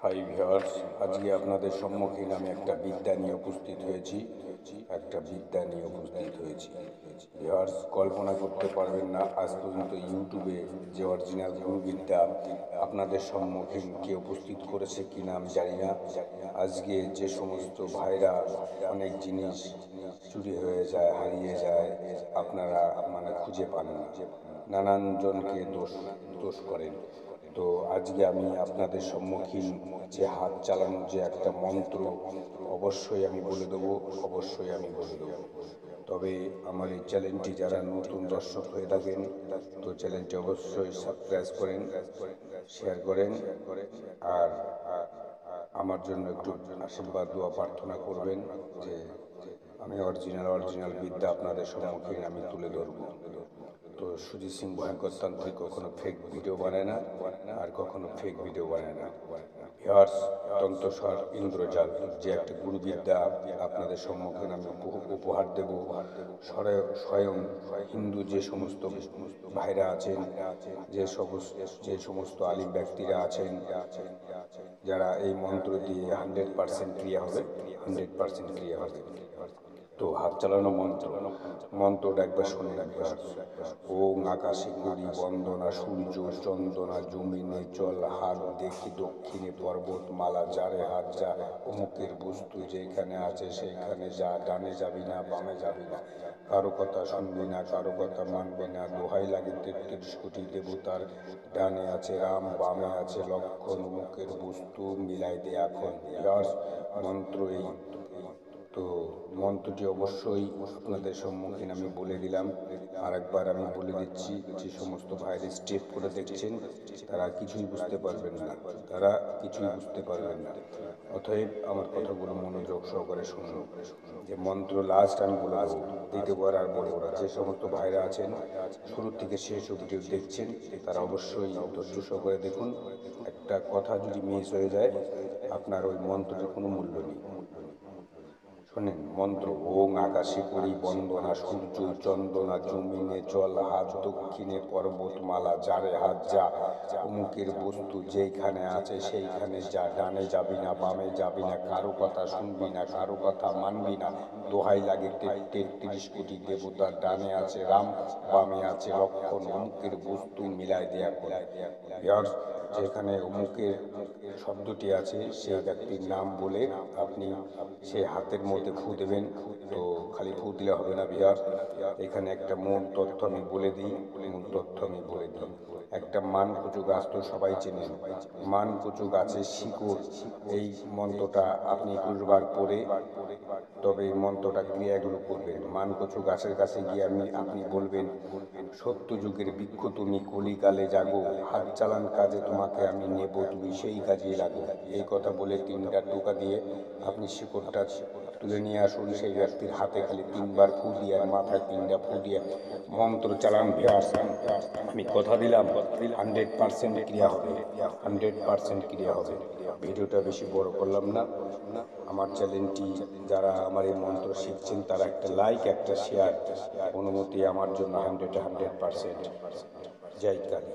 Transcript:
Hi viewers, আজকে আপনাদের সম্মুখীন আমি একটা বিদ্যা নিয়ে উপস্থিত হয়েছি। ভিউয়ার্স, কল্পনা করতে পারবেন না আজ পর্যন্ত ইউটিউবে যে অরিজিনাল গুরুবিদ্যা আপনাদের সম্মুখীন কে উপস্থিত করেছে কিনা আমি জানি না। আজকে যে সমস্ত ভাইরা অনেক জিনিস চুরি হয়ে যায়, হারিয়ে যায়, আপনারা খুঁজে পান না, নানান জনকে দোষ করেন। তো আজকে আমি আপনাদের সম্মুখীন যে হাত চালানো যে একটা মন্ত্র অবশ্যই আমি বলে দেবো। তবে আমার এই চ্যানেলটি যারা নতুন দর্শক হয়ে থাকেন, তো চ্যানেলটি অবশ্যই সাবস্ক্রাইব করেন, শেয়ার করেন, আর আমার জন্য একটু আশীর্বাদ দোয়া প্রার্থনা করবেন যে আমি অরিজিনাল বিদ্যা আপনাদের সম্মুখীন আমি তুলে ধরবো। তো সুজিত সিং ভয়ঙ্কর তান্ত্রিক কখনো ফেক ভিডিও বানায় না, আর কখনো ফেক ভিডিও বানায় না। ভিউয়ার্স, তন্ত্রস্বর ইন্দ্রজাল যে একটা গুরুবিদ্যা আপনাদের সম্মুখীন আমি উপহার দেব। স্বয়ং হিন্দু যে সমস্ত ভাইরা আছেন, যে সমস্ত আলিম ব্যক্তিরা আছেন, যারা এই মন্ত্র দিয়ে 100% ক্রিয়া হবে। তো হাত চালানো মন্ত্রটা একবার শুনে রাখবেন। ওং আকাশে করি বন্দনা, সূর্য চন্দনা, জমিনে জল হাত দেখি, দক্ষিণে পর্বতমালা, যারে হাত যা, অমুকের বস্তু যেখানে আছে সেইখানে যা, ডানে যাবি না বামে যাবি না, কারো কথা শুনবি না, কারো কথা মানবি না, দোহাই লাগে 33 কোটি দেবতার, ডানে আছে রাম বামে আছে লক্ষণ, অমুকের বস্তু মিলাই দে এখন। মন্ত্র এই। তো মন্ত্রটি অবশ্যই আপনাদের সম্মুখীন আমি বলে দিলাম। আর একবার আমি বলে দিচ্ছি, যে সমস্ত ভাইরে স্টেপ করে দেখছেন তারা কিছুই বুঝতে পারবেন না। অতএব আমার কথাগুলো মনোযোগ সহকারে শুনুন। যে মন্ত্র লাস্ট আমি বলে দেবো, দ্বিতীয়বার আর বলবো না। যে সমস্ত ভাইরা আছেন শুরু থেকে শেষ অবধি দেখছেন, তারা অবশ্যই ধৈর্য সহকারে দেখুন। একটা কথা যদি মিস হয়ে যায়, আপনার ওই মন্ত্রের কোনো মূল্য নেই। শোনেন মন্ত্র। ওং আকাশে করি বন্দনা, সূর্য চন্দনা, জমিনে জল হাত, দক্ষিণে পর্বতমালা, যারে হাত যা, অমুকের বস্তু যেখানে আছে সেইখানে যা, ডানে যাবি না বামে যাবি না, কারো কথা শুনবি না, কারো কথা মানবি না, দোহাই লাগে 33 কোটি দেবতার, ডানে আছে রাম বামে আছে লক্ষণ, অমুকের বস্তু মিলাই দেয়া করে। যেখানে অমুকের শব্দটি আছে সেই ব্যক্তির নাম বলে আপনি সেই হাতের মধ্যে ফু দেবেন। তো খালি ফু দিলে হবে না ভিউয়ার্স, এখানে একটা মূল তথ্য আমি বলে দিই। একটা মানকচু গাছ তো সবাই চেনেন। মানকচু গাছের শিকড়, এই মন্ত্রটা আপনি 20 বার পরে তবে এই মন্ত্রটা ক্রিয়াগুলো করবেন। মানকচু গাছের কাছে গিয়ে আপনি বলবেন, সত্য যুগের বৃক্ষ তুমি, কলিকালে জাগো, হাত চালান কাজে তোমাকে আমি নেব, তুমি সেই কাজে লাগো। এই কথা বলে 3টা টোকা দিয়ে আপনি শিকড়টা তুলে নিয়ে আসুন। সেই ব্যক্তির হাতে খালি 3বার ফু দিয়ে আর মাথায় 3টা ফু দিয়ে মন্ত্র চালান। আমি কথা দিলাম 100% ক্রিয়া হবে। ভিডিওটা বেশি বড় করলাম না। আমার চ্যানেলটি যারা আমার এই মন্ত্র শিখছেন তারা একটা লাইক, একটা শেয়ার, অনুমতি আমার জন্য 100%। জয় কালী।